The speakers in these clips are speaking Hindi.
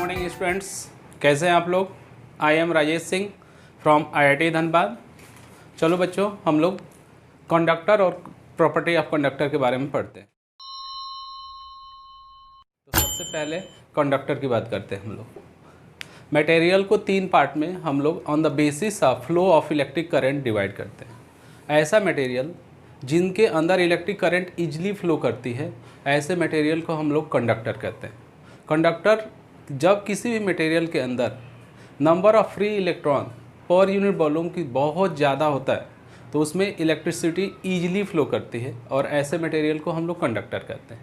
मॉर्निंग स्टूडेंट्स, कैसे हैं आप लोग। I am Rajesh Singh from IIT Dhanbad. चलो बच्चों, हम लोग कंडक्टर और प्रॉपर्टी ऑफ कंडक्टर के बारे में पढ़ते हैं। तो सबसे पहले कंडक्टर की बात करते हैं हम लोग। मटेरियल को तीन पार्ट में हम लोग on the basis of flow of electric current divide करते हैं। ऐसा मटेरियल जिनके अंदर इलेक्ट्रिक करंट इजीली फ्लो करती है, ऐसे मटेरियल को हम लोग कंडक्टर कहते हैं। कंडक्टर जब किसी भी मटेरियल के अंदर number of free electron per unit volume की बहुत ज़्यादा होता है तो उसमें इलेक्ट्रिसिटी ईजिली फ्लो करती है, और ऐसे मटेरियल को हम लोग कंडक्टर कहते हैं।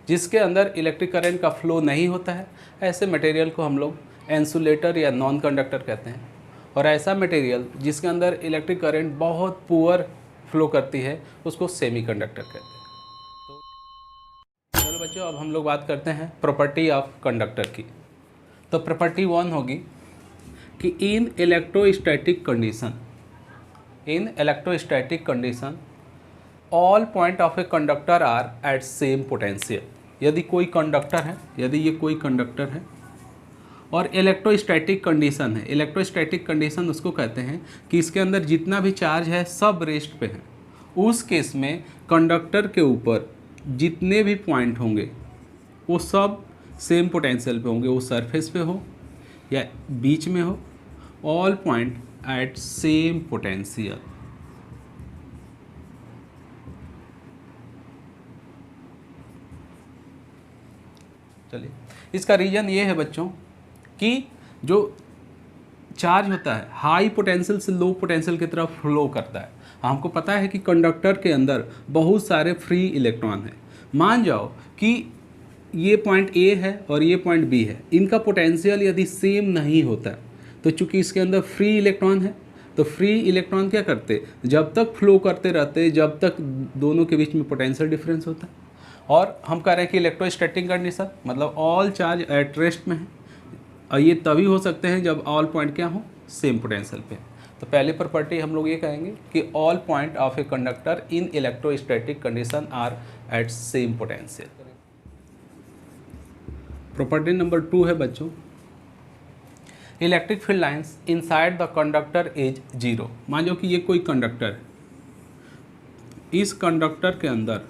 जिसके अंदर इलेक्ट्रिक करंट का फ्लो नहीं होता है, ऐसे मटेरियल को हम लोग इंसुलेटर या नॉन कंडक्टर कहते हैं। और ऐसा मटेरियल जिसके अंदर इलेक्ट्रिक करंट बहुत पुअर फ्लो करती है, उसको सेमी कंडक्टर कहते हैं। तो चलो बच्चों, अब हम लोग बात करते हैं प्रॉपर्टी ऑफ कंडक्टर की। तो प्रॉपर्टी 1 होगी कि in electrostatic condition all point of a conductor are at same potential. यदि कोई कंडक्टर है, यदि ये कोई कंडक्टर है और इलेक्ट्रोस्टैटिक कंडीशन है, इलेक्ट्रोस्टैटिक कंडीशन उसको कहते हैं कि इसके अंदर जितना भी चार्ज है सब रेस्ट पे है। उस केस में कंडक्टर के ऊपर जितने भी पॉइंट होंगे वो सब सेम पोटेंशियल पे होंगे, वो सरफेस पे हो या बीच में हो, all point at same potential. चलिए, इसका रीज़न ये है बच्चों कि जो चार्ज होता है हाई पोटेंशियल से लो पोटेंशियल की तरफ फ्लो करता है। हमको पता है कि कंडक्टर के अंदर बहुत सारे फ्री इलेक्ट्रॉन हैं। मान जाओ कि ये पॉइंट A है और ये पॉइंट B है, इनका पोटेंशियल यदि सेम नहीं होता तो चूंकि इसके अंदर फ्री इलेक्ट्रॉन है, तो फ्री इलेक्ट्रॉन क्या करते, जब तक फ्लो करते रहते जब तक दोनों के बीच में पोटेंशियल डिफरेंस होता है। और हम कह रहे हैं कि इलेक्ट्रोस्टैटिक कंडीशन मतलब ऑल चार्ज एट रेस्ट में है, और ये तभी हो सकते हैं जब ऑल पॉइंट क्या हो, सेम पोटेंशियल पे। तो पहली प्रॉपर्टी हम लोग ये कहेंगे कि all point of a conductor in electrostatic condition are at same potential. Property number 2 है बच्चों, electric field lines inside the conductor is zero. मान लो कि ये कोई कंडक्टर है, इस कंडक्टर के अंदर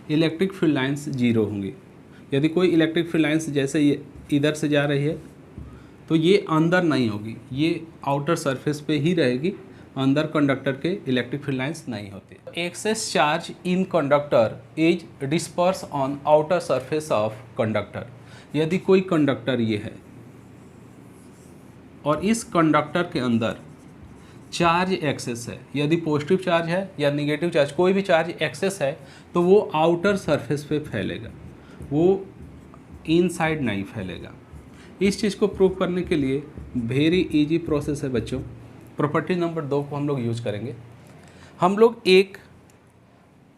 इलेक्ट्रिक फील्ड लाइंस जीरो होंगी। यदि कोई इलेक्ट्रिक फील्ड लाइंस जैसे ये इधर से जा रही है तो ये अंदर नहीं होगी, ये आउटर सरफेस पे ही रहेगी, अंदर कंडक्टर के इलेक्ट्रिक फील्ड लाइंस नहीं होती। Excess charge in conductor is disperse on outer surface of conductor. यदि कोई कंडक्टर ये है और इस कंडक्टर के अंदर चार्ज एक्सेस है, यदि पॉजिटिव चार्ज है या नेगेटिव चार्ज, कोई भी चार्ज एक्सेस है तो वो आउटर सरफेस पे फैलेगा, वो इनसाइड नहीं फैलेगा। इस चीज़ को प्रूव करने के लिए वेरी इजी प्रोसेस है बच्चों। प्रॉपर्टी नंबर 2 को हम लोग यूज करेंगे। हम लोग एक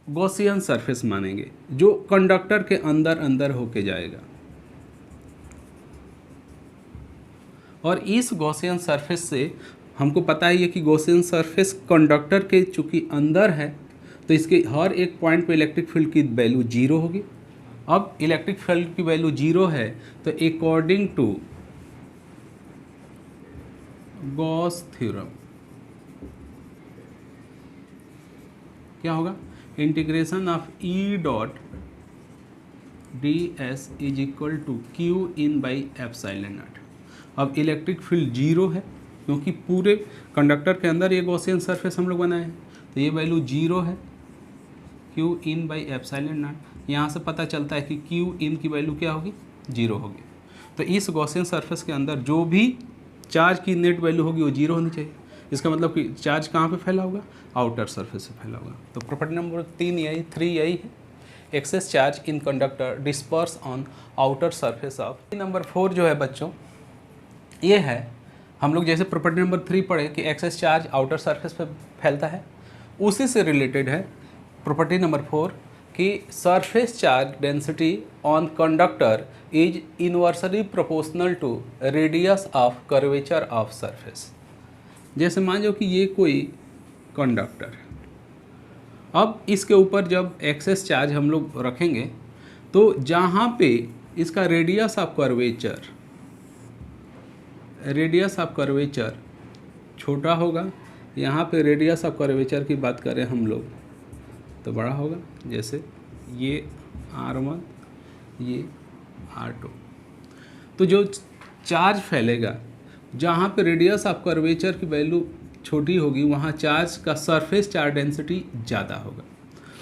गॉसियन सरफेस मानेंगे जो कंडक्टर के अंदर अंदर होके जाएगा, और इस गॉसियन सरफेस से हमको पता ही है कि गॉसियन सरफेस कंडक्टर के चूँकि अंदर है तो इसके हर एक पॉइंट पे इलेक्ट्रिक फील्ड की वैल्यू जीरो होगी। अब इलेक्ट्रिक फील्ड की वैल्यू जीरो है तो अकॉर्डिंग टू गॉस थ्योरम क्या होगा, integration of E dot ds is equal to Q in by epsilon naught. अब इलेक्ट्रिक फील्ड जीरो है क्योंकि पूरे कंडक्टर के अंदर ये गॉसियन सरफेस हम लोग बनाए हैं, तो ये वैल्यू जीरो है, Q in by epsilon not. यहाँ से पता चलता है कि Q इन की वैल्यू क्या होगी, जीरो होगी। तो इस गॉसियन सरफेस के अंदर जो भी चार्ज की नेट वैल्यू होगी वो जीरो होनी चाहिए। इसका मतलब कि चार्ज कहाँ पे फैला होगा, आउटर सरफेस से फैला होगा। तो प्रॉपर्टी नंबर 3 यही है, excess charge in conductor disperse on outer surface of. Number 4 जो है बच्चों, ये है हम लोग जैसे प्रॉपर्टी नंबर 3 पढ़े कि एक्सेस चार्ज आउटर सरफेस पे फैलता है, उसी से रिलेटेड है प्रॉपर्टी नंबर 4 कि surface charge density on conductor is inversely proportional to radius of curvature of surface. जैसे मान लो कि ये कोई कंडक्टर है, अब इसके ऊपर जब एक्सेस चार्ज हम लोग रखेंगे तो जहाँ पे इसका रेडियस ऑफ कर्वेचर छोटा होगा। यहाँ पे रेडियस ऑफ कर्वेचर की बात करें हम लोग तो बड़ा होगा, जैसे ये R1 ये R2। तो जो चार्ज फैलेगा जहाँ पे रेडियस ऑफ कर्वेचर की वैल्यू छोटी होगी वहाँ चार्ज का सरफेस चार्ज डेंसिटी ज़्यादा होगा,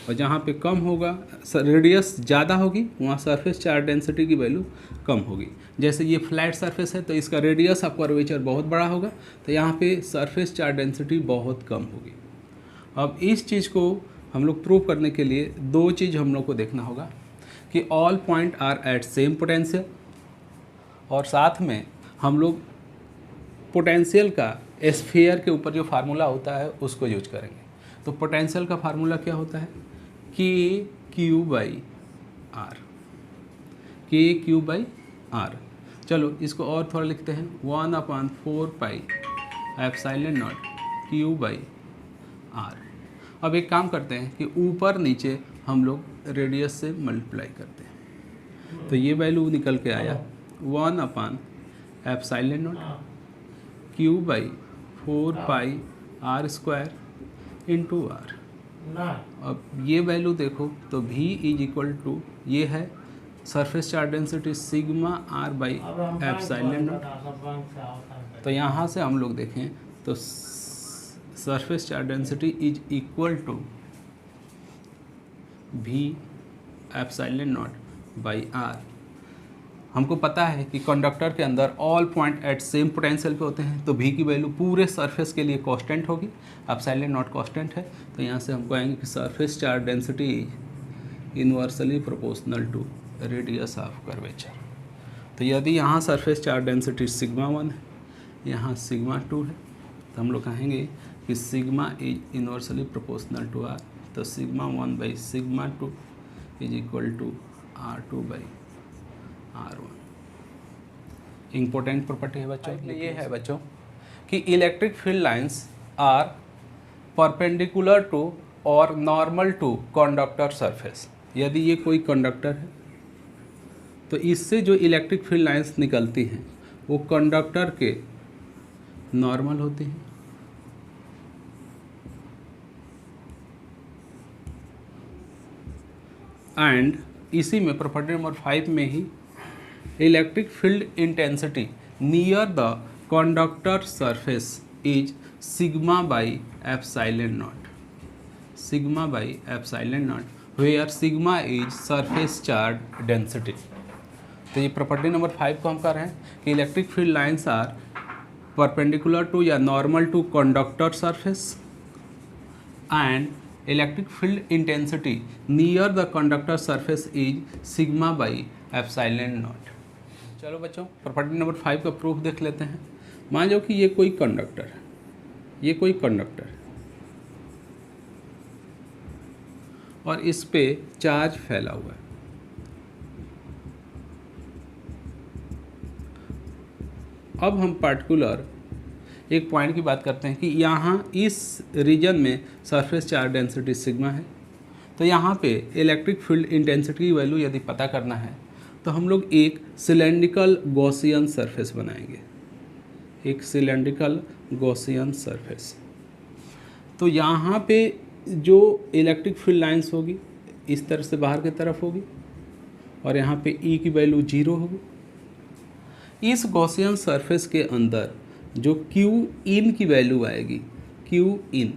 और जहाँ पे कम होगा रेडियस ज़्यादा होगी वहाँ सरफेस चार्ज डेंसिटी की वैल्यू कम होगी। जैसे ये फ्लैट सरफेस है तो इसका रेडियस ऑफ कर्वेचर बहुत बड़ा होगा, तो यहाँ पे सरफेस चार्ज डेंसिटी बहुत कम होगी। अब इस चीज़ को हम लोग प्रूव करने के लिए दो चीज़ हम लोग को देखना होगा कि all point are at same potential, और साथ में हम लोग पोटेंशियल का स्फीयर के ऊपर जो फार्मूला होता है उसको यूज करेंगे। तो पोटेंशियल का फार्मूला क्या होता है? K/R। चलो इसको और थोड़ा लिखते हैं, 1/4πε0 Q/R। अब एक काम करते हैं कि ऊपर नीचे हम लोग रेडियस से मल्टीप्लाई करते हैं, तो ये वैल्यू निकल के आया 1/ε0 Q/4πr² इंटू R। अब ये वैल्यू देखो तो V इज इक्वल टू ये है surface charge density sigma R/ε0। तो यहाँ से हम लोग देखें तो surface charge density is equal to V/ε0/R। हमको पता है कि कंडक्टर के अंदर all point at same potential पे होते हैं, तो V की वैल्यू पूरे सरफेस के लिए कांस्टेंट होगी, ε0 कांस्टेंट है। तो यहाँ से हमको आएंगे कि surface charge density is inversely proportional to radius of curvature. तो यदि यहाँ सरफेस चार्ज डेंसिटी सिग्मा 1 है, यहाँ सिग्मा 2 है, तो हम लोग कहेंगे कि sigma is inversely proportional to R। तो sigma 1/σ2 is equal to R2/R1। Important property है बच्चों, ये है बच्चों कि electric field lines are perpendicular to और नॉर्मल टू कंडक्टर सरफेस। यदि ये कोई कंडक्टर है तो इससे जो इलेक्ट्रिक फील्ड लाइंस निकलती हैं वो कंडक्टर के नॉर्मल होती हैं, एंड इसी में प्रॉपर्टी नंबर 5 में ही electric field intensity near the conductor surface is σ/ε0, σ/ε0 where sigma is surface charge density. तो ये प्रॉपर्टी नंबर 5 को हम कर रहे हैं कि electric field lines are perpendicular to या normal to conductor surface and electric field intensity near the conductor surface is σ/ε0। चलो बच्चों प्रॉपर्टी नंबर 5 का प्रूफ देख लेते हैं। मान लो कि ये कोई कंडक्टर है, ये कोई कंडक्टर है और इस पे चार्ज फैला हुआ है। अब हम पार्टिकुलर एक पॉइंट की बात करते हैं कि यहाँ इस रीजन में सरफेस चार्ज डेंसिटी सिग्मा है। तो यहाँ पे इलेक्ट्रिक फील्ड इंटेंसिटी की वैल्यू यदि पता करना है तो हम लोग एक सिलेंड्रिकल गॉसियन सरफेस बनाएंगे, एक सिलेंड्रिकल गॉसियन सरफेस। तो यहाँ पे जो इलेक्ट्रिक फील्ड लाइंस होगी इस तरफ से बाहर की तरफ होगी और यहाँ पे E की वैल्यू 0 होगी। इस गॉसियन सरफेस के अंदर जो Q इन की वैल्यू आएगी, Q इन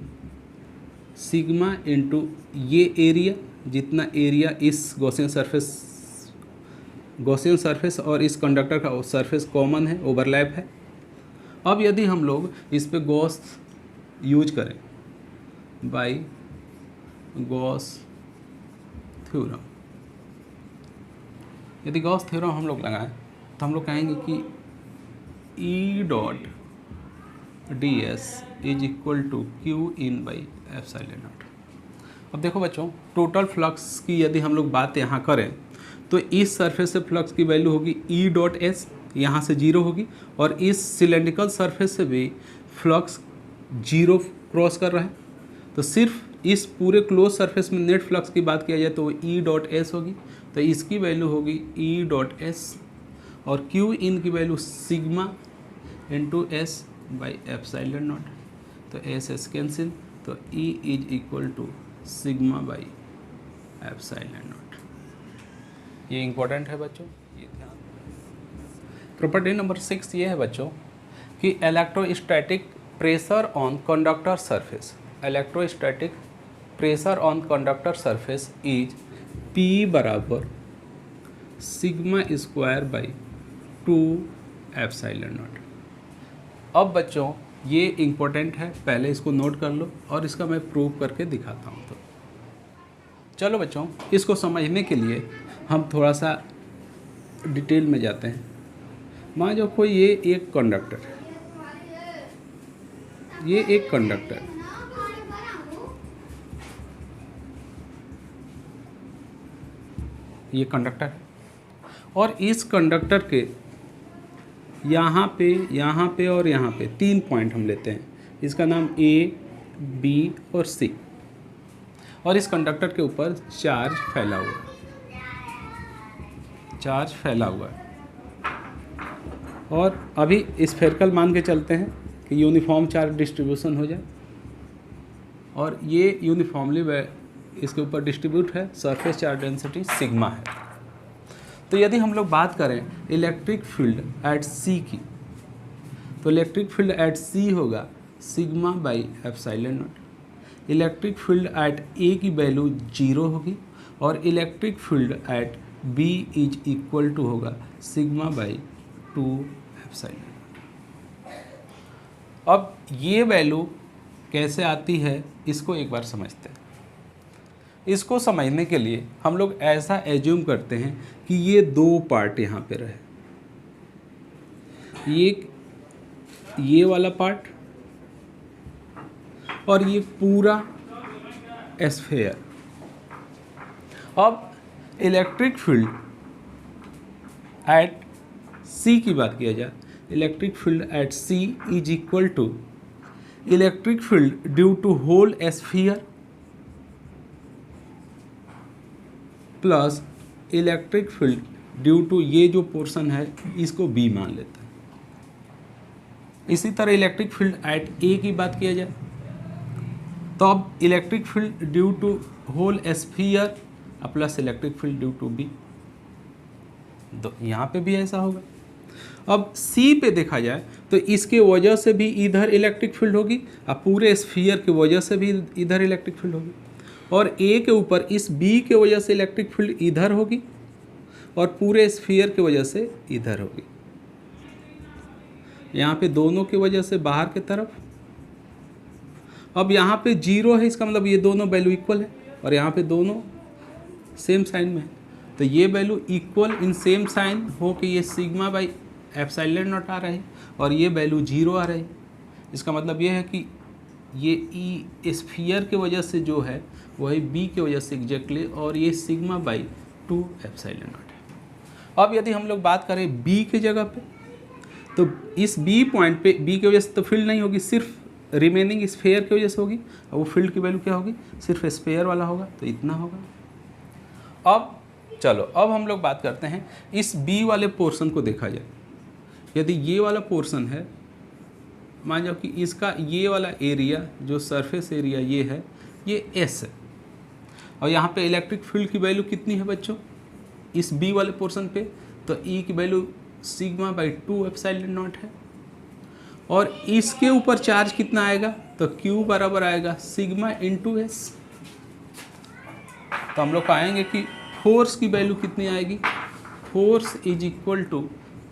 सिग्मा इंटू ये एरिया, जितना एरिया इस गॉसियन सरफेस और इस कंडक्टर का सरफेस कॉमन है, ओवरलैप है। अब यदि हम लोग इस पे गॉस यूज करें बाय गॉस थ्योरम, यदि गॉस थ्योरम हम लोग लगाएं तो हम लोग कहेंगे कि E dot ds is equal to Q/ε0। अब देखो बच्चों टोटल फ्लक्स की यदि हम लोग बात यहाँ करें तो इस सरफेस से फ्लक्स की वैल्यू होगी E डॉट s, यहाँ से 0 होगी, और इस सिलेंड्रिकल सरफेस से भी फ्लक्स 0 क्रॉस कर रहा है। तो सिर्फ इस पूरे क्लोज सरफेस में नेट फ्लक्स की बात किया जाए तो वो ई डॉट एस होगी, तो इसकी वैल्यू होगी ई डॉट एस, और क्यू इन की value sigma into S by epsilon naught, तो एस एस कैंसिल, तो E is equal to sigma by epsilon naught. ये इंपॉर्टेंट है बच्चों, ये ध्यान। प्रॉपर्टी नंबर 6 ये है बच्चों कि electrostatic pressure on conductor surface, electrostatic pressure on conductor surface is P बराबर sigma square by 2 epsilon naught. अब बच्चों ये इम्पोर्टेंट है, पहले इसको नोट कर लो और इसका मैं प्रूव करके दिखाता हूँ। तो चलो बच्चों, इसको समझने के लिए हम थोड़ा सा डिटेल में जाते हैं। मान लो कोई ये एक कंडक्टर है, ये एक कंडक्टर है, ये कंडक्टर है, और इस कंडक्टर के यहाँ पे और यहाँ पे 3 पॉइंट हम लेते हैं, इसका नाम A, B और C, और इस कंडक्टर के ऊपर चार्ज फैला हुआ है, चार्ज फैला हुआ है। और अभी स्फेरिकल मान के चलते हैं कि यूनिफॉर्म चार्ज डिस्ट्रीब्यूशन हो जाए, और ये यूनिफॉर्मली इसके ऊपर डिस्ट्रीब्यूट है, सरफेस चार्ज डेंसिटी सिग्मा है। तो यदि हम लोग बात करें इलेक्ट्रिक फील्ड एट C की, तो इलेक्ट्रिक फील्ड एट C होगा sigma by epsilon naught. Electric field at A की वैल्यू 0 होगी, और electric field at B is equal to होगा सिग्मा बाई 2 एप्सिलॉन। अब ये वैल्यू कैसे आती है इसको एक बार समझते हैं। इसको समझने के लिए हम लोग ऐसा एज्यूम करते हैं कि ये 2 पार्ट यहाँ पे रहे, ये वाला पार्ट और ये पूरा स्फीयर। अब इलेक्ट्रिक फील्ड एट C की बात किया जाए, electric field at C is equal to electric field due to whole sphere plus electric field due to ये जो पोर्शन है इसको B मान लेते हैं। इसी तरह इलेक्ट्रिक फील्ड एट A की बात किया जाए तो अब electric field due to whole sphere plus electric field due to B, तो यहाँ पे भी ऐसा होगा। अब C पे देखा जाए तो इसके वजह से भी इधर इलेक्ट्रिक फील्ड होगी, और पूरे स्फीयर की वजह से भी इधर इलेक्ट्रिक फील्ड होगी, और A के ऊपर इस B के वजह से इलेक्ट्रिक फील्ड इधर होगी, और पूरे स्फीयर की वजह से इधर होगी। यहाँ पे दोनों की वजह से बाहर की तरफ। अब यहाँ पे 0 है, इसका मतलब ये दोनों वैल्यू इक्वल है, और यहाँ पे दोनों सेम साइन में है, तो ये value equal in same sign हो कि ये सिग्मा बाई एप्सिलॉन नॉट आ रहा है, और ये वैल्यू 0 आ रही है। इसका मतलब ये है कि ये ई स्फीयर की वजह से जो है वही B की वजह से एग्जैक्टली, और ये सिग्मा बाई 2 एप्सिलॉन नॉट है। अब यदि हम लोग बात करें B की जगह पे, तो इस B पॉइंट पे B की वजह से तो फील्ड नहीं होगी, सिर्फ रिमेनिंग स्फीयर की वजह से होगी, और वो फील्ड की वैल्यू क्या होगी, सिर्फ स्फीयर वाला होगा, तो इतना होगा। अब चलो, अब हम लोग बात करते हैं इस B वाले पोर्शन को देखा जाए। यदि ये वाला पोर्शन है, मान जाओ कि इसका ये वाला एरिया जो सरफेस एरिया ये है, ये S है, और यहाँ पे इलेक्ट्रिक फील्ड की वैल्यू कितनी है बच्चों इस B वाले पोर्शन पे, तो E की value sigma by 2 epsilon not है, और इसके ऊपर चार्ज कितना आएगा, तो Q बराबर आएगा सिग्मा इंटू S। तो हम लोग पाएंगे कि फोर्स की वैल्यू कितनी आएगी, force is equal to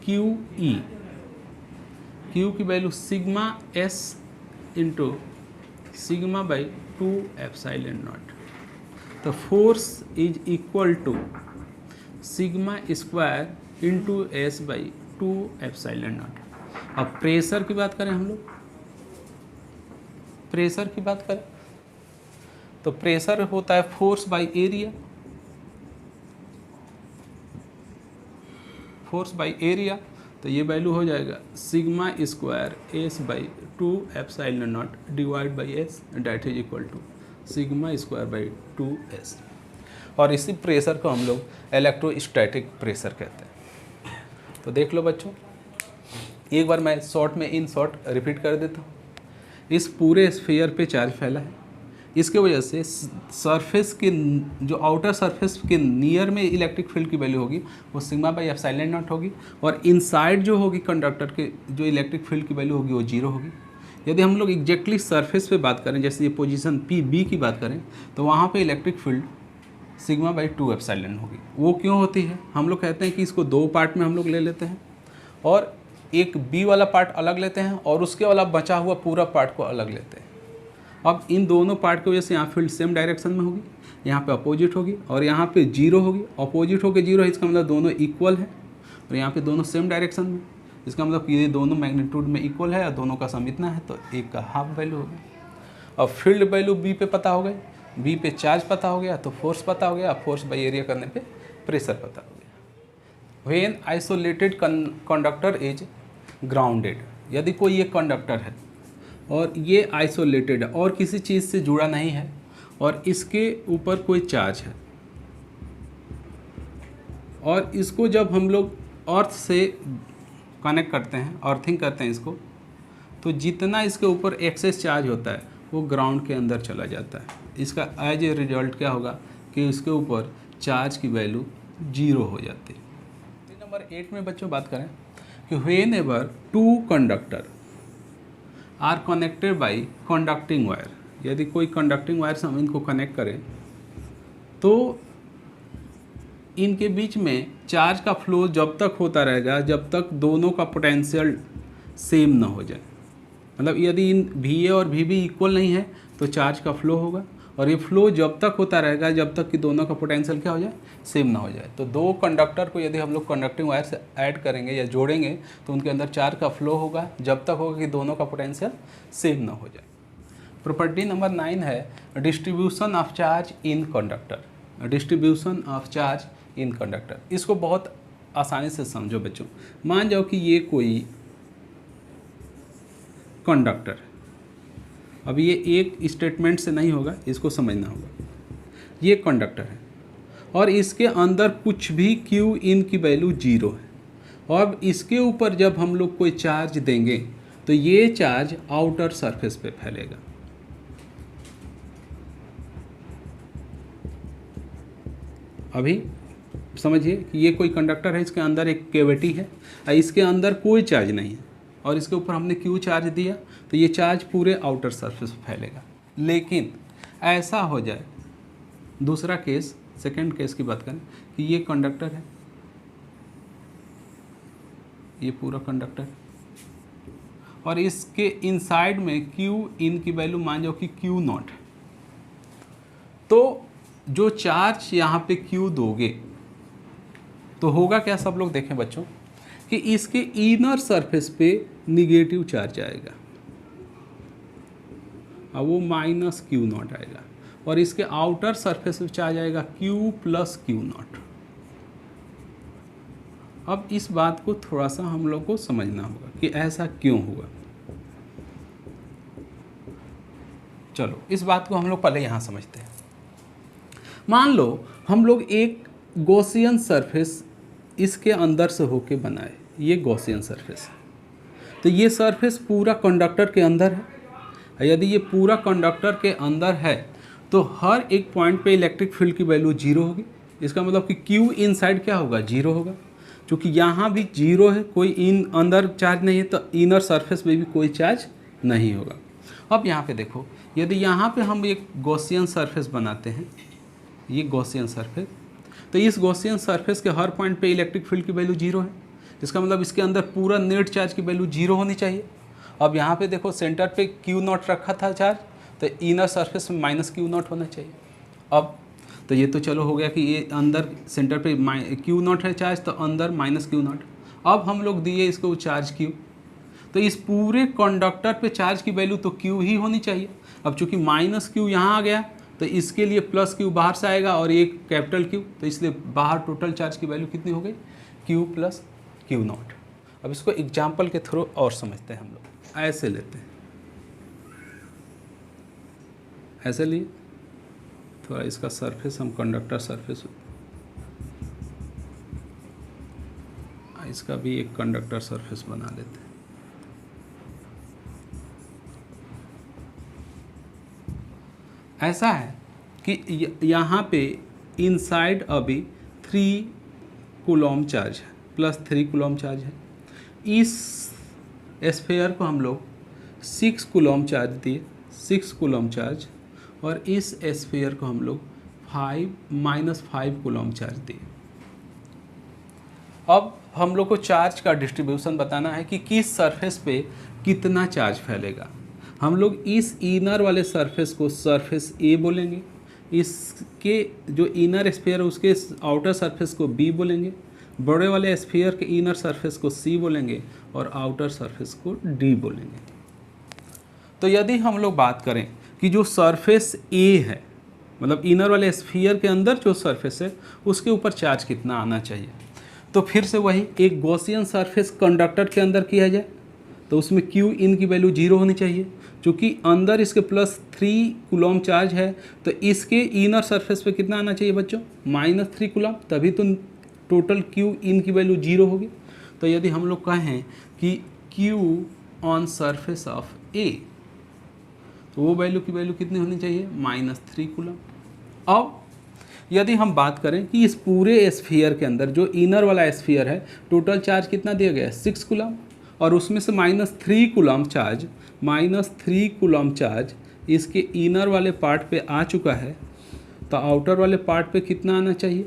QE, Q की value sigma S into sigma by 2 epsilon naught. तो force is equal to sigma square into S by 2 epsilon naught. अब प्रेशर की बात करें, हम लोग प्रेशर की बात करें तो प्रेशर होता है force by area, force by area, तो ये वैल्यू हो जाएगा sigma square S by 2 epsilon naught divide by S, that is equal to sigma square by 2s। और इसी प्रेशर को हम लोग इलेक्ट्रोस्टैटिक प्रेशर कहते हैं। तो देख लो बच्चों, एक बार मैं शॉर्ट में इन शॉर्ट रिपीट कर देता हूँ। इस पूरे स्फीयर पे चार्ज फैला है, इसके वजह से सरफेस के जो आउटर सरफेस के नियर में इलेक्ट्रिक फील्ड की वैल्यू होगी वो सिग्मा बाई एप्सिलॉन नॉट होगी, और इनसाइड जो होगी कंडक्टर के जो इलेक्ट्रिक फील्ड की वैल्यू होगी वो जीरो होगी। यदि हम लोग एग्जैक्टली सरफेस पे बात करें, जैसे ये पोजीशन पी बी की बात करें, तो वहाँ पे electric field sigma by 2 epsilon होगी। वो क्यों होती है? हम लोग कहते हैं कि इसको दो पार्ट में हम लोग ले लेते हैं, और एक बी वाला पार्ट अलग लेते हैं और उसके वाला बचा हुआ पूरा पार्ट को अलग लेते हैं। अब इन दोनों पार्ट की वजह से यहाँ फील्ड सेम डायरेक्शन में होगी, यहाँ पे अपोजिट होगी और यहाँ पे जीरो होगी। अपोजिट होकर जीरो है, इसका मतलब दोनों इक्वल है, और यहाँ पे दोनों सेम डायरेक्शन में, इसका मतलब कि ये दोनों मैग्नीट्यूड में इक्वल है और दोनों का सम इतना है, तो एक का हाफ वैल्यू हो गया। अब फील्ड वैल्यू बी पे पता हो गई, बी पे चार्ज पता हो गया तो फोर्स पता हो गया, फोर्स बाई एरिया करने पे प्रेशर पता हो गया। When isolated conductor is grounded, यदि कोई ये कंडक्टर है और ये आइसोलेटेड है और किसी चीज़ से जुड़ा नहीं है और इसके ऊपर कोई चार्ज है, और इसको जब हम लोग अर्थ से कनेक्ट करते हैं, अर्थिंग करते हैं इसको, तो जितना इसके ऊपर एक्सेस चार्ज होता है वो ग्राउंड के अंदर चला जाता है। इसका एज ए रिजल्ट क्या होगा कि इसके ऊपर चार्ज की वैल्यू जीरो हो जाती है। नंबर 8 में बच्चों बात करें कि whenever two conductor are connected by conducting wire, यदि कोई कंडक्टिंग वायर से हम इनको कनेक्ट करें तो इनके बीच में चार्ज का फ्लो जब तक होता रहेगा जब तक दोनों का पोटेंशियल सेम ना हो जाए। मतलब यदि इन VA और VB इक्वल नहीं है तो चार्ज का फ्लो होगा, और ये फ्लो जब तक होता रहेगा जब तक कि दोनों का पोटेंशियल क्या हो जाए, सेम ना हो जाए। तो दो कंडक्टर को यदि हम लोग कंडक्टिंग वायर से ऐड करेंगे या जोड़ेंगे तो उनके अंदर चार्ज का फ्लो होगा जब तक होगा कि दोनों का पोटेंशियल सेम ना हो जाए। प्रॉपर्टी नंबर 9 है distribution of charge in conductor. Distribution of charge in conductor, इसको बहुत आसानी से समझो बच्चों। मान जाओ कि ये कोई कंडक्टर, अब ये एक स्टेटमेंट से नहीं होगा, इसको समझना होगा। ये कंडक्टर है और इसके अंदर कुछ भी Q इन की वैल्यू जीरो है, और अब इसके ऊपर जब हम लोग कोई चार्ज देंगे तो ये चार्ज आउटर सरफेस पे फैलेगा। अभी समझिए कि ये कोई कंडक्टर है, इसके अंदर एक कैविटी है, इसके अंदर कोई चार्ज नहीं है और इसके ऊपर हमने Q चार्ज दिया तो ये चार्ज पूरे आउटर सरफेस पे फैलेगा। लेकिन ऐसा हो जाए, दूसरा केस, सेकंड केस की बात करें कि ये कंडक्टर है, ये पूरा कंडक्टर और इसके इनसाइड में Q इन की वैल्यू मान जाओ कि Q नॉट, तो जो चार्ज यहाँ पे Q दोगे तो होगा क्या, सब लोग देखें बच्चों कि इसके इनर सरफेस पे निगेटिव चार्ज आएगा, अब वो माइनस Q नॉट आएगा, और इसके आउटर सरफेस पे चार्ज आएगा Q प्लस Q नॉट। अब इस बात को थोड़ा सा हम लोग को समझना होगा कि ऐसा क्यों हुआ। चलो इस बात को हम लोग पहले यहाँ समझते हैं। मान लो हम लोग एक गॉसियन सरफेस इसके अंदर से होके बनाए, ये गॉसियन सरफेस है, तो ये सरफेस पूरा कंडक्टर के अंदर है। यदि ये पूरा कंडक्टर के अंदर है तो हर एक पॉइंट पे इलेक्ट्रिक फील्ड की वैल्यू जीरो होगी। इसका मतलब कि Q इनसाइड क्या होगा, जीरो होगा। क्योंकि यहाँ भी जीरो है, कोई इन अंदर चार्ज नहीं है, तो इनर सरफेस में भी कोई चार्ज नहीं होगा। अब यहाँ पे देखो, यदि यहाँ पे हम एक गॉसियन सरफेस बनाते हैं, ये गॉसियन सरफेस, तो इस गॉसियन सरफेस के हर पॉइंट पे इलेक्ट्रिक फील्ड की वैल्यू जीरो है। इसका मतलब इसके अंदर पूरा नेट चार्ज की वैल्यू जीरो होनी चाहिए। अब यहाँ पे देखो सेंटर पे Q नॉट रखा था चार्ज, तो इनर सरफेस में माइनस Q नॉट होना चाहिए। अब तो ये तो चलो हो गया कि ये अंदर सेंटर पे Q नॉट है चार्ज, तो अंदर माइनस Q नॉट। अब हम लोग दिए इसको चार्ज Q, तो इस पूरे कंडक्टर पे चार्ज की वैल्यू तो Q ही होनी चाहिए। अब चूंकि माइनस Q यहाँ आ गया तो इसके लिए प्लस Q बाहर से आएगा और एक कैपिटल Q, तो इसलिए बाहर टोटल चार्ज की वैल्यू कितनी हो गई, Q प्लस Q नॉट। अब इसको एग्जाम्पल के थ्रू और समझते हैं हम लोग। ऐसे लेते हैं, ऐसे लिए थोड़ा इसका सरफेस हम कंडक्टर सरफेस, इसका भी एक कंडक्टर सरफेस बना लेते हैं। ऐसा है कि यहाँ पे इनसाइड अभी 3 कूलॉम चार्ज है, +3 कूलॉम चार्ज है। इस स्फीयर को हम लोग 6 कूलॉम चार्ज दिए, 6 कूलॉम चार्ज, और इस स्फीयर को हम लोग -5 कूलॉम चार्ज दिए। अब हम लोग को चार्ज का डिस्ट्रीब्यूशन बताना है कि किस सरफेस पे कितना चार्ज फैलेगा। हम लोग इस इनर वाले सरफेस को सरफेस ए बोलेंगे, इसके जो इनर स्फीयर है उसके आउटर सरफेस को बी बोलेंगे, बड़े वाले स्फीयर के इनर सरफेस को सी बोलेंगे और आउटर सरफेस को डी बोलेंगे। तो यदि हम लोग बात करें कि जो सरफेस ए है, मतलब इनर वाले स्फीयर के अंदर जो सरफेस है उसके ऊपर चार्ज कितना आना चाहिए, तो फिर से वही एक गॉसियन सरफेस कंडक्टर के अंदर किया जाए तो उसमें क्यू इन की वैल्यू 0 होनी चाहिए। क्योंकि अंदर इसके +3 कूलॉम चार्ज है तो इसके इनर सरफेस पे कितना आना चाहिए बच्चों, -3 कूलॉम, तभी तो टोटल क्यू इन की वैल्यू 0 होगी। तो यदि हम लोग कहें कि क्यू ऑन सरफेस ऑफ ए, तो वो वैल्यू की वैल्यू कितनी होनी चाहिए, -3 कूलॉम। अब यदि हम बात करें कि इस पूरे स्फीयर के अंदर जो इनर वाला स्फीयर है टोटल चार्ज कितना दिया गया है, 6 कूलॉम, और उसमें से -3 कूलॉम चार्ज इसके इनर वाले पार्ट पे आ चुका है, तो आउटर वाले पार्ट पे कितना आना चाहिए,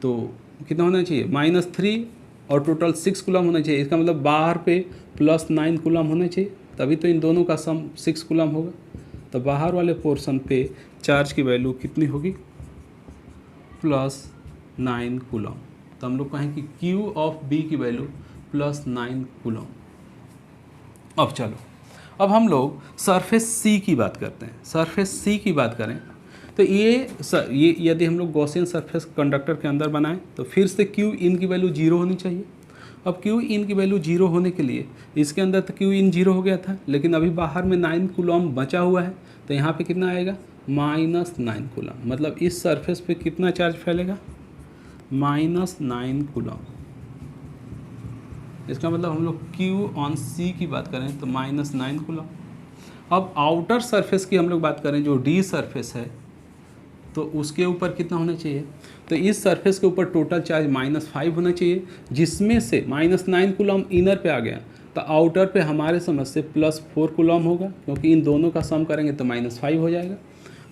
तो कितना होना चाहिए, -3 और टोटल 6 कूलॉम होना चाहिए। इसका मतलब बाहर पे +9 कूलॉम होना चाहिए, तभी तो इन दोनों का सम 6 कूलॉम होगा। तो बाहर वाले पोर्शन पे चार्ज की वैल्यू कितनी होगी, +9 कूलॉम। तो हम लोग कहें कि Q ऑफ B की वैल्यू +9 कूलॉम। अब चलो, अब हम लोग सरफेस C की बात करते हैं। सरफेस C की बात करें तो ये यदि हम लोग गॉसियन सरफेस कंडक्टर के अंदर बनाएं तो फिर से Q इन की वैल्यू 0 होनी चाहिए। अब Q इन की वैल्यू 0 होने के लिए इसके अंदर तो Q इन 0 हो गया था, लेकिन अभी बाहर में 9 कूलॉम बचा हुआ है, तो यहाँ पे कितना आएगा, -9 कूलॉम। मतलब इस सरफेस पे कितना चार्ज फैलेगा, -9 कूलॉम। इसका मतलब हम लोग Q ऑन C की बात करें तो -9 कूलॉम। अब आउटर सरफेस की हम लोग बात करें, जो D सरफेस है, तो उसके ऊपर कितना होना चाहिए, तो इस सरफेस के ऊपर टोटल चार्ज -5 होना चाहिए, जिसमें से -9 कूलॉम इनर पे आ गया, तो आउटर पे हमारे समझ से +4 कूलॉम होगा, क्योंकि इन दोनों का सम करेंगे तो -5 हो जाएगा।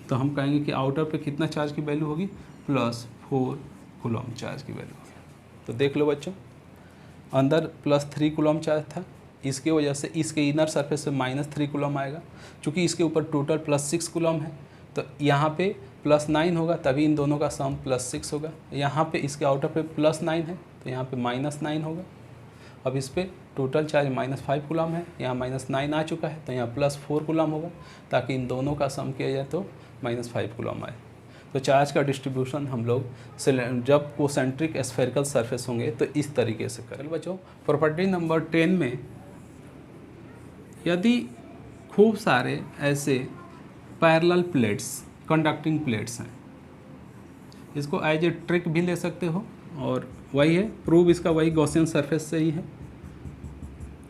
तो हम कहेंगे कि आउटर पे कितना चार्ज की वैल्यू होगी, +4 कूलॉम चार्ज की वैल्यू होगी। तो देख लो बच्चों, अंदर +3 कूलॉम चार्ज था, इसके वजह से इसके इनर सरफेस से -3 कूलॉम आएगा। चूँकि इसके ऊपर टोटल +6 कूलॉम है, तो यहाँ पे +9 होगा, तभी इन दोनों का सम +6 होगा। यहाँ पे इसके आउटर पे +9 है, तो यहाँ पे -9 होगा। अब इस पर टोटल चार्ज -5 कूलॉम है, यहाँ -9 आ चुका है, तो यहाँ +4 कूलॉम होगा, ताकि इन दोनों का सम किया जाए तो -5 कूलॉम आए। तो चार्ज का डिस्ट्रीब्यूशन हम लोग जब कोसेंट्रिक स्फेरिकल सरफेस होंगे तो इस तरीके से करें। बच्चों, प्रॉपर्टी नंबर 10 में यदि खूब सारे ऐसे पैरेलल प्लेट्स, कंडक्टिंग प्लेट्स हैं, इसको एज ए ट्रिक भी ले सकते हो, और वही है प्रूव इसका, वही गॉसियन सरफेस से ही है।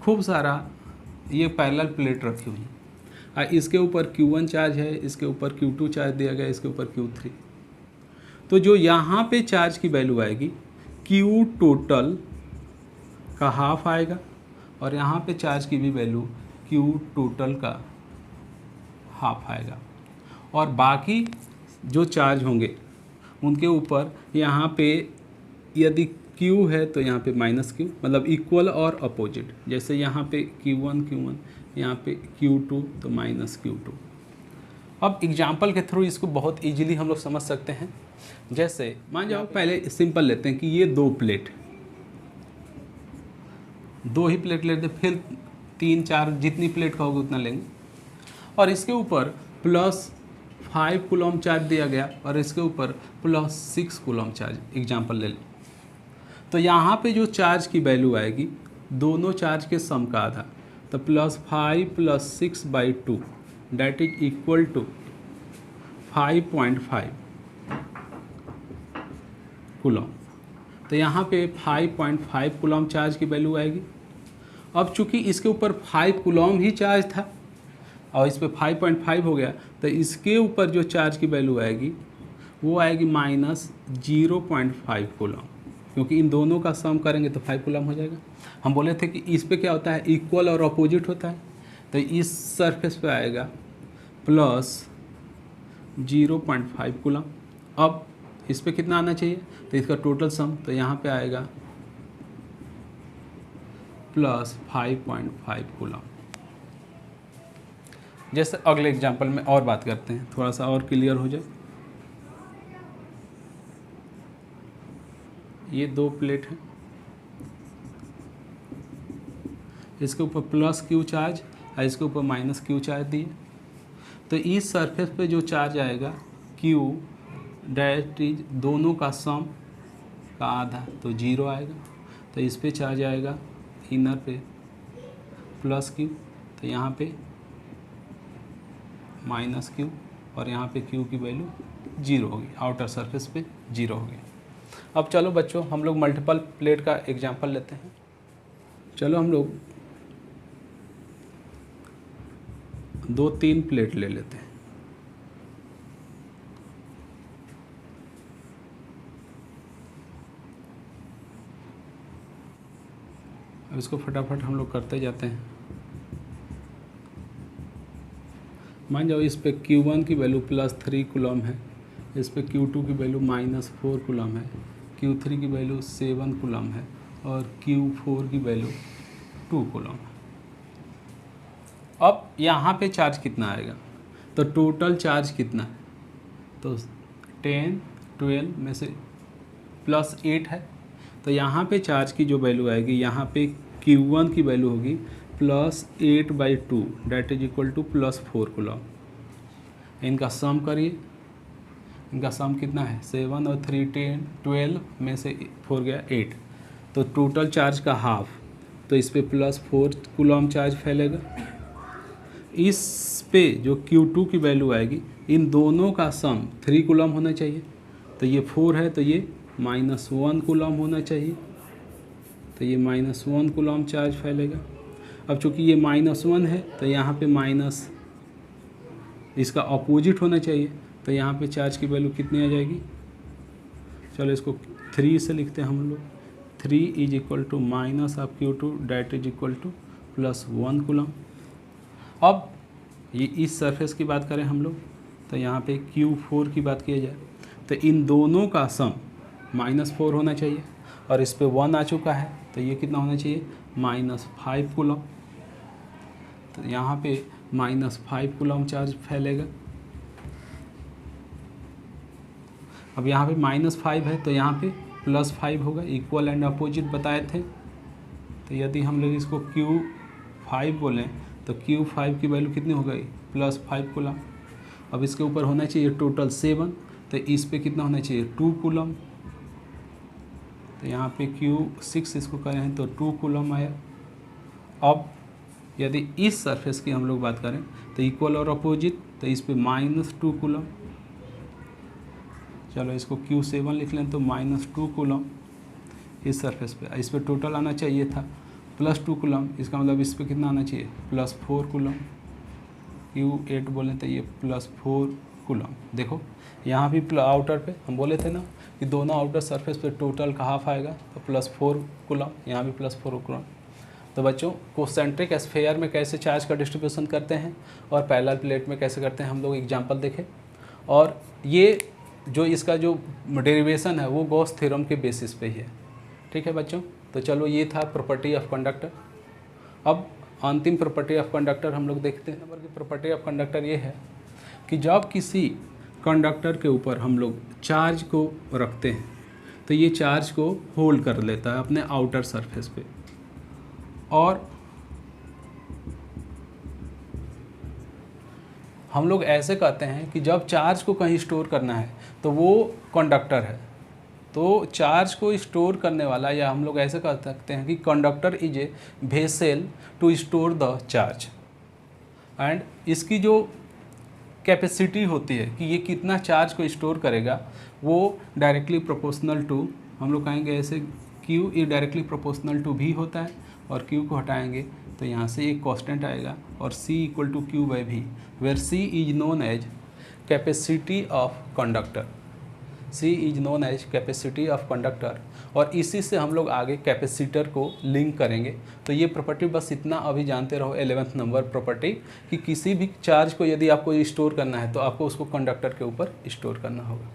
खूब सारा ये पैरेलल प्लेट रखी हुई है, इसके ऊपर Q1 चार्ज है, इसके ऊपर Q2 चार्ज दिया गया, इसके ऊपर Q3। तो जो यहाँ पे चार्ज की वैल्यू आएगी, Q टोटल का हाफ आएगा, और यहाँ पे चार्ज की भी वैल्यू Q टोटल का हाफ आएगा। और बाकी जो चार्ज होंगे उनके ऊपर यहाँ पे यदि Q है तो यहाँ पे -Q, मतलब इक्वल और अपोजिट। जैसे यहाँ पे Q1, यहाँ पे Q2 तो -Q2। अब एग्जाम्पल के थ्रू इसको बहुत इजीली हम लोग समझ सकते हैं। जैसे मान जाओ, पहले सिंपल लेते हैं कि ये 2 प्लेट, 2 ही प्लेट लेते, फिर 3, 4 जितनी प्लेट का होगा उतना लेंगे, और इसके ऊपर +5 कूलॉम चार्ज दिया गया और इसके ऊपर +6 कूलॉम चार्ज एग्जाम्पल ले लें। तो यहाँ पे जो चार्ज की वैल्यू आएगी दोनों चार्ज के सम का आधा, तो +5 + 6/2 that is equal to 5.5 coulomb. तो यहाँ पे 5.5 कूलम चार्ज की वैल्यू आएगी। अब चूंकि इसके ऊपर 5 कूलम ही चार्ज था और इस पर 5.5 हो गया, तो इसके ऊपर जो चार्ज की वैल्यू आएगी वो आएगी -0.5 कूलम, क्योंकि इन दोनों का सम करेंगे तो 5 कूलम हो जाएगा। हम बोले थे कि इस पे क्या होता है, इक्वल और अपोजिट होता है, तो इस सरफेस पे आएगा +0.5 कूलम। अब इस पे कितना आना चाहिए, तो इसका टोटल सम, तो यहाँ पे आएगा +5.5 कूलम। जैसे अगले एग्जांपल में और बात करते हैं, थोड़ा सा और क्लियर हो जाए। ये 2 प्लेट हैं, इसके ऊपर +Q चार्ज और इसके ऊपर -Q चार्ज दिए। तो इस सरफेस पे जो चार्ज आएगा Q डैट इज दोनों का सम का आधा, तो 0 आएगा। तो इस पे चार्ज आएगा इनर पे +Q, तो यहाँ पे -Q और यहाँ पे Q की वैल्यू 0 होगी, आउटर सरफेस पे 0 होगी। अब चलो बच्चों हम लोग मल्टीपल प्लेट का एग्जांपल लेते हैं। चलो हम लोग 2-3 प्लेट ले लेते हैं। अब इसको फटाफट हम लोग करते जाते हैं। मान जाओ इस पे Q1 की वैल्यू +3 कूलम है, इस पे Q2 की वैल्यू -4 कूलम है, Q3 की वैल्यू 7 कूलम है और Q4 की वैल्यू 2 कूलम है। अब यहाँ पे चार्ज कितना आएगा, तो टोटल चार्ज कितना है, तो 10 12 में से +8 है, तो यहाँ पे चार्ज की जो वैल्यू आएगी, यहाँ पे Q1 की वैल्यू होगी +8/2 that is equal to +4 coulomb. इनका सम करिए, इनका सम कितना है, 7 और 3 10 12 में से 4 गया 8, तो टोटल चार्ज का हाफ, तो इस पे +4 कूलम चार्ज फैलेगा। इस पे जो Q2 की वैल्यू आएगी, इन दोनों का सम 3 कूलम होना चाहिए, तो ये 4 है तो ये -1 कूलम होना चाहिए, तो ये -1 कूलम चार्ज फैलेगा। अब चूँकि ये -1 है तो यहाँ पे माइनस इसका अपोजिट होना चाहिए, तो यहाँ पे चार्ज की वैल्यू कितनी आ जाएगी, चलो इसको 3 से लिखते हैं हम लोग। 3 is equal to -Q2 that is equal to +1 coulomb. अब ये इस सरफेस की बात करें हम लोग, तो यहाँ पे Q4 की बात किया जाए, तो इन दोनों का सम -4 होना चाहिए और इस पे 1 आ चुका है, तो ये कितना होना चाहिए, -5 कूलम। तो यहाँ पे -5 कूलम चार्ज फैलेगा। अब यहाँ पे -5 है तो यहाँ पे +5 होगा, इक्वल एंड अपोजिट बताए थे। तो यदि हम लोग इसको Q5 बोलें तो Q5 की वैल्यू कितनी हो गई, +5 कूलम। अब इसके ऊपर होना चाहिए टोटल 7, तो इस पे कितना होना चाहिए, 2 कूलम। तो यहाँ पे Q6 इसको करें तो 2 कूलम आया। अब यदि इस सरफेस की हम लोग बात करें तो इक्वल और अपोजिट, तो इस पे -2 कूलम। चलो इसको Q7 लिख लें तो -2 कूलम इस सरफेस पे। इस पे टोटल आना चाहिए था +2 कूलम, इसका मतलब इस पे कितना आना चाहिए, +4 कूलम। Q8 बोलें तो ये +4 कूलम। देखो यहाँ भी आउटर पे हम बोले थे ना कि दोनों आउटर सरफेस पे टोटल का हाफ आएगा, तो +4 कूलम, यहाँ भी +4 कूलम। तो बच्चों कोसेंट्रिक स्फीयर में कैसे चार्ज का डिस्ट्रीब्यूशन करते हैं और पैरेलल प्लेट में कैसे करते हैं हम लोग एग्जांपल देखें। और ये जो इसका जो डेरिवेशन है वो गॉस थ्योरम के बेसिस पे ही है। ठीक है बच्चों, तो चलो ये था प्रॉपर्टी ऑफ कंडक्टर। अब अंतिम प्रॉपर्टी ऑफ कंडक्टर हम लोग देखते हैं। नंबर की प्रॉपर्टी ऑफ कंडक्टर ये है कि जब किसी कंडक्टर के ऊपर हम लोग चार्ज को रखते हैं तो ये चार्ज को होल्ड कर लेता है अपने आउटर सरफेस पे, और हम लोग ऐसे कहते हैं कि जब चार्ज को कहीं स्टोर करना है तो वो कंडक्टर है, तो चार्ज को स्टोर करने वाला, या हम लोग ऐसे कह सकते हैं कि conductor is a vessel to store the charge. And इसकी जो कैपेसिटी होती है कि ये कितना चार्ज को स्टोर करेगा, वो डायरेक्टली प्रोपोर्शनल टू, हम लोग कहेंगे ऐसे Q is directly proportional to V होता है, और Q को हटाएंगे तो यहाँ से एक कांस्टेंट आएगा और C equal to Q by V, where C is known as capacity of conductor, C is known as capacity of conductor. और इसी से हम लोग आगे कैपेसिटर को लिंक करेंगे। तो ये प्रॉपर्टी बस इतना अभी जानते रहो, 11th नंबर प्रॉपर्टी, कि किसी भी चार्ज को यदि आपको स्टोर करना है तो आपको उसको कंडक्टर के ऊपर स्टोर करना होगा।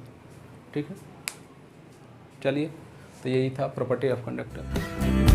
ठीक है, चलिए, तो यही था प्रॉपर्टी ऑफ कंडक्टर।